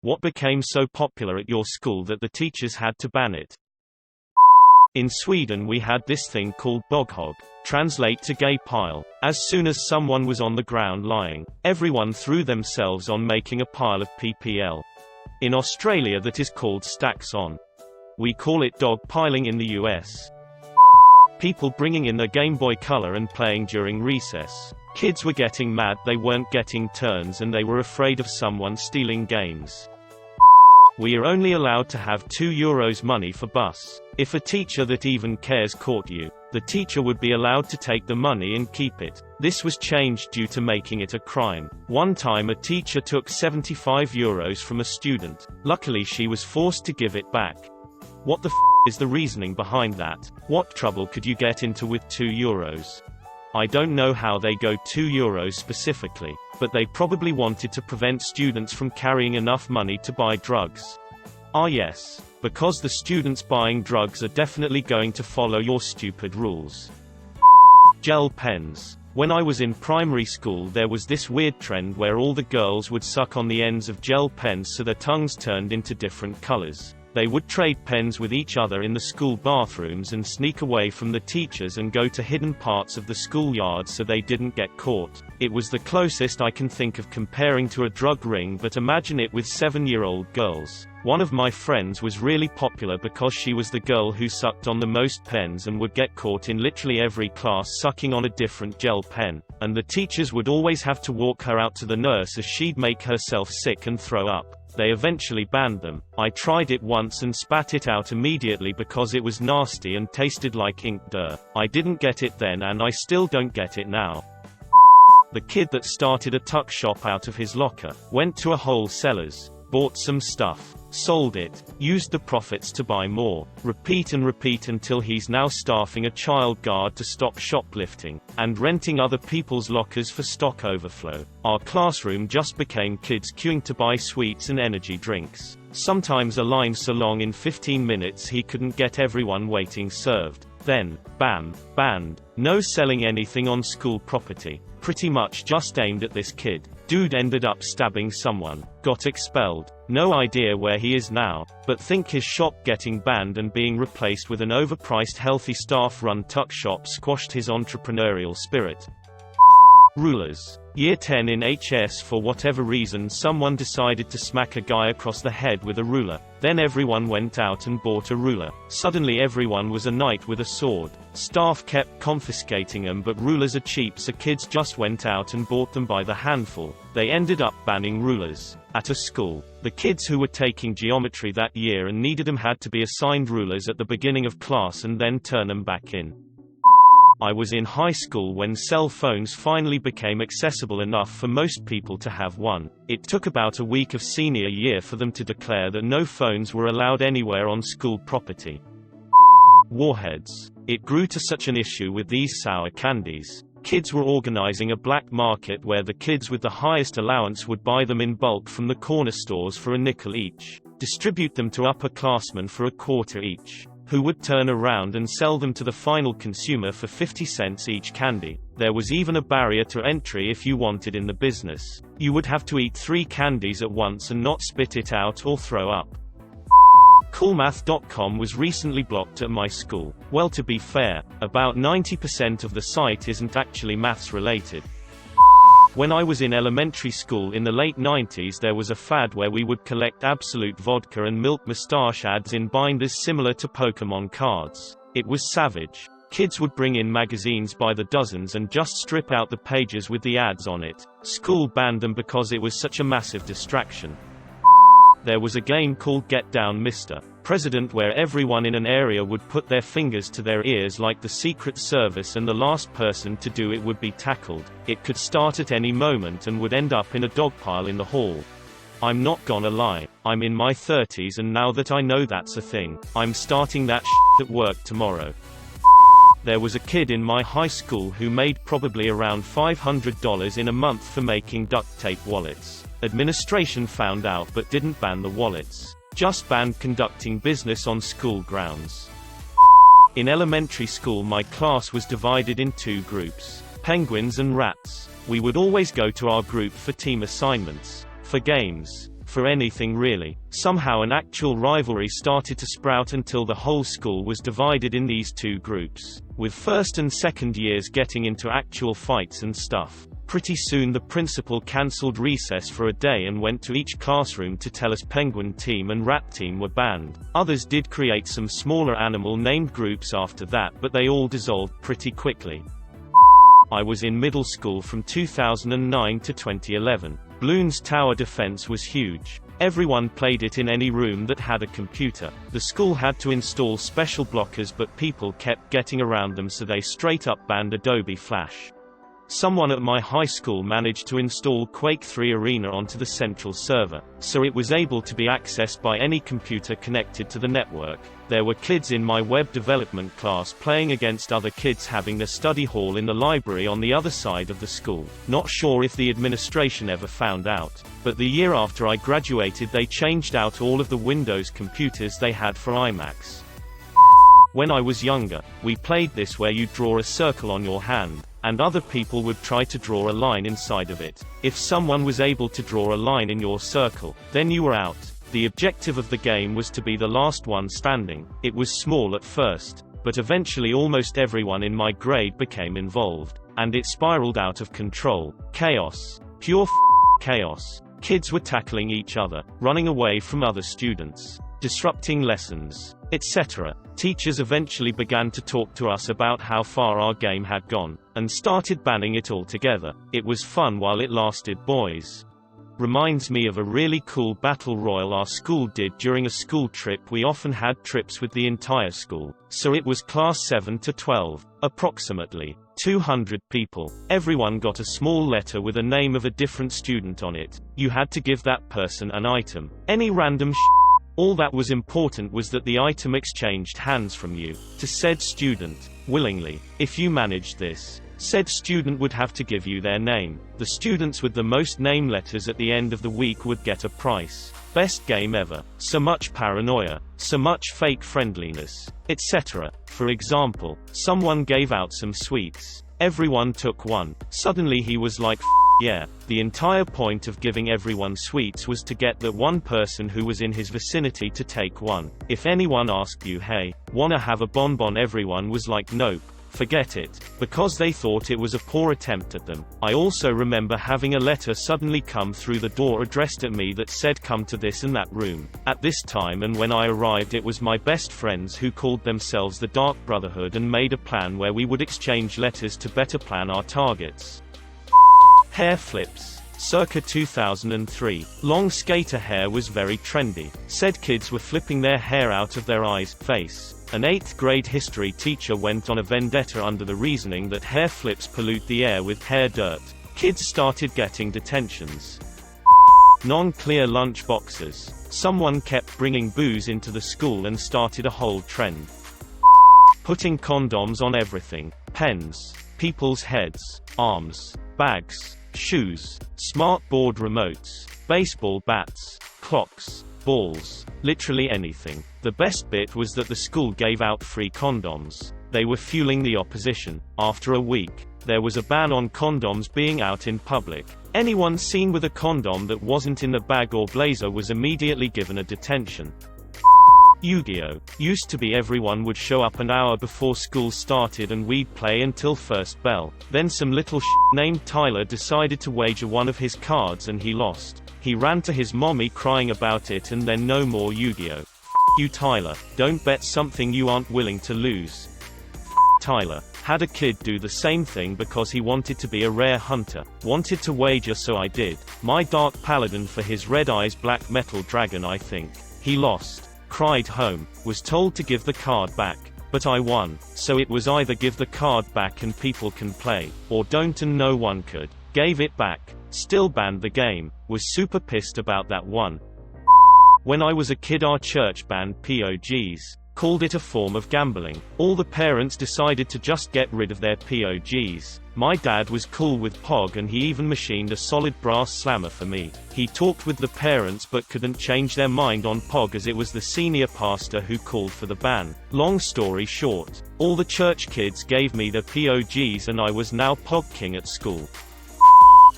What became so popular at your school that the teachers had to ban it? In Sweden we had this thing called boghog, translate to gay pile. As soon as someone was on the ground lying, everyone threw themselves on making a pile of PPL. In Australia that is called stacks on. We call it dog piling in the US. People bringing in their Game Boy Color and playing during recess. Kids were getting mad they weren't getting turns and they were afraid of someone stealing games. We are only allowed to have €2 money for bus. If a teacher that even cares caught you, the teacher would be allowed to take the money and keep it. This was changed due to making it a crime. One time a teacher took €75 from a student. Luckily she was forced to give it back. What the is the reasoning behind that? What trouble could you get into with €2? I don't know how they go €2 specifically, but they probably wanted to prevent students from carrying enough money to buy drugs. Ah yes, because the students buying drugs are definitely going to follow your stupid rules. Gel pens. When I was in primary school there was this weird trend where all the girls would suck on the ends of gel pens so their tongues turned into different colors. They would trade pens with each other in the school bathrooms and sneak away from the teachers and go to hidden parts of the schoolyard so they didn't get caught. It was the closest I can think of comparing to a drug ring, but imagine it with 7-year-old girls. One of my friends was really popular because she was the girl who sucked on the most pens and would get caught in literally every class sucking on a different gel pen, and the teachers would always have to walk her out to the nurse as she'd make herself sick and throw up. They eventually banned them. I tried it once and spat it out immediately because it was nasty and tasted like ink. I didn't get it then and I still don't get it now. The kid that started a tuck shop out of his locker, went to a wholesaler's, bought some stuff, sold it, used the profits to buy more, repeat and repeat until he's now staffing a child guard to stop shoplifting, and renting other people's lockers for stock overflow. Our classroom just became kids queuing to buy sweets and energy drinks. Sometimes a line so long in 15 minutes he couldn't get everyone waiting served. Then, bam, banned. No selling anything on school property. Pretty much just aimed at this kid. Dude ended up stabbing someone, got expelled. No idea where he is now, but think his shop getting banned and being replaced with an overpriced healthy staff-run tuck shop squashed his entrepreneurial spirit. Rulers. Year 10 in HS, for whatever reason someone decided to smack a guy across the head with a ruler. Then everyone went out and bought a ruler. Suddenly everyone was a knight with a sword. Staff kept confiscating them, but rulers are cheap, so kids just went out and bought them by the handful. They ended up banning rulers. At a school, the kids who were taking geometry that year and needed them had to be assigned rulers at the beginning of class and then turn them back in. I was in high school when cell phones finally became accessible enough for most people to have one. It took about a week of senior year for them to declare that no phones were allowed anywhere on school property. Warheads. It grew to such an issue with these sour candies. Kids were organizing a black market where the kids with the highest allowance would buy them in bulk from the corner stores for a nickel each, distribute them to upperclassmen for a quarter each, who would turn around and sell them to the final consumer for 50 cents each candy. There was even a barrier to entry if you wanted in the business. You would have to eat 3 candies at once and not spit it out or throw up. Coolmath.com was recently blocked at my school. Well, to be fair, about 90% of the site isn't actually maths related. When I was in elementary school in the late 90s, there was a fad where we would collect Absolute vodka and milk mustache ads in binders similar to Pokemon cards. It was savage. Kids would bring in magazines by the dozens and just strip out the pages with the ads on it. School banned them because it was such a massive distraction. There was a game called Get Down Mr. President where everyone in an area would put their fingers to their ears like the Secret Service, and the last person to do it would be tackled. It could start at any moment and would end up in a dog pile in the hall. I'm not gonna lie, I'm in my 30s and now that I know that's a thing, I'm starting that shit at work tomorrow. There was a kid in my high school who made probably around $500 in a month for making duct tape wallets. Administration found out but didn't ban the wallets. Just banned conducting business on school grounds. In elementary school my class was divided in 2 groups, penguins and rats. We would always go to our group for team assignments, for games, for anything really. Somehow an actual rivalry started to sprout until the whole school was divided in these two groups, with first and second years getting into actual fights and stuff. Pretty soon the principal cancelled recess for a day and went to each classroom to tell us Penguin Team and Rat Team were banned. Others did create some smaller animal-named groups after that, but they all dissolved pretty quickly. I was in middle school from 2009 to 2011. Bloons tower defense was huge. Everyone played it in any room that had a computer. The school had to install special blockers, but people kept getting around them, so they straight up banned Adobe Flash. Someone at my high school managed to install Quake 3 Arena onto the central server, so it was able to be accessed by any computer connected to the network. There were kids in my web development class playing against other kids having their study hall in the library on the other side of the school. Not sure if the administration ever found out, but the year after I graduated they changed out all of the Windows computers they had for iMacs. When I was younger, we played this where you draw a circle on your hand, and other people would try to draw a line inside of it. If someone was able to draw a line in your circle, then you were out. The objective of the game was to be the last one standing. It was small at first, but eventually almost everyone in my grade became involved, and it spiraled out of control. Chaos. Pure chaos. Kids were tackling each other, running away from other students, disrupting lessons, etc. Teachers eventually began to talk to us about how far our game had gone, and started banning it altogether. It was fun while it lasted, boys. Reminds me of a really cool battle royal our school did during a school trip. We often had trips with the entire school, so it was class 7 to 12, approximately 200 people. Everyone got a small letter with a name of a different student on it. You had to give that person an item. Any random All that was important was that the item exchanged hands from you to said student, willingly. If you managed this, said student would have to give you their name. The students with the most name letters at the end of the week would get a prize. Best game ever. So much paranoia, so much fake friendliness, etc. For example, someone gave out some sweets. Everyone took one. Suddenly he was like, yeah. The entire point of giving everyone sweets was to get that one person who was in his vicinity to take one. If anyone asked you, hey, wanna have a bonbon, everyone was like, nope, forget it, because they thought it was a poor attempt at them. I also remember having a letter suddenly come through the door addressed at me that said come to this and that room, at this time, and when I arrived it was my best friends who called themselves the Dark Brotherhood and made a plan where we would exchange letters to better plan our targets. Hair flips. Circa 2003. Long skater hair was very trendy. Said kids were flipping their hair out of their eyes, face. An 8th grade history teacher went on a vendetta under the reasoning that hair flips pollute the air with hair dirt. Kids started getting detentions. Non-clear lunchboxes. Someone kept bringing booze into the school and started a whole trend. Putting condoms on everything. Pens. People's heads. Arms. Bags. Shoes. Smart board remotes. Baseball bats. Clocks. Balls. Literally anything. The best bit was that the school gave out free condoms. They were fueling the opposition. After a week, there was a ban on condoms being out in public. Anyone seen with a condom that wasn't in the bag or blazer was immediately given a detention. Yu-Gi-Oh! Used to be everyone would show up an hour before school started and we'd play until first bell. Then some little named Tyler decided to wager one of his cards and he lost. He ran to his mommy crying about it, and then no more Yu-Gi-Oh! You Tyler, don't bet something you aren't willing to lose. Tyler had a kid do the same thing because he wanted to be a rare hunter. Wanted to wager, so I did. My Dark Paladin for his Red Eyes Black Metal Dragon, I think. He lost. Cried home, was told to give the card back. But I won, so it was either give the card back and people can play, or don't and no one could. Gave it back. Still banned the game. Was super pissed about that one. When I was a kid our church banned POGs. Called it a form of gambling. All the parents decided to just get rid of their POGs. My dad was cool with POG and he even machined a solid brass slammer for me. He talked with the parents but couldn't change their mind on POG as it was the senior pastor who called for the ban. Long story short, all the church kids gave me their POGs and I was now POG king at school.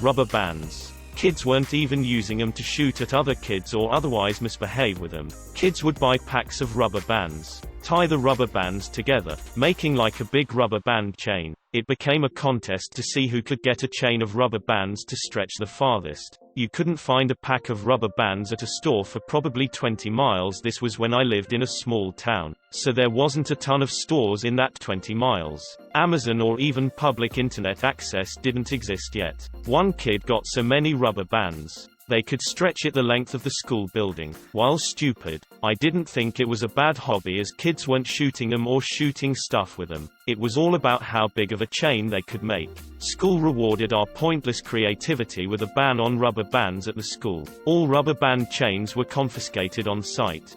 Rubber bands. Kids weren't even using them to shoot at other kids or otherwise misbehave with them. Kids would buy packs of rubber bands, tie the rubber bands together, making like a big rubber band chain. It became a contest to see who could get a chain of rubber bands to stretch the farthest. You couldn't find a pack of rubber bands at a store for probably 20 miles. This was when I lived in a small town, so there wasn't a ton of stores in that 20 miles. Amazon or even public internet access didn't exist yet. One kid got so many rubber bands, they could stretch it the length of the school building. While stupid, I didn't think it was a bad hobby as kids weren't shooting them or shooting stuff with them. It was all about how big of a chain they could make. School rewarded our pointless creativity with a ban on rubber bands at the school. All rubber band chains were confiscated on site.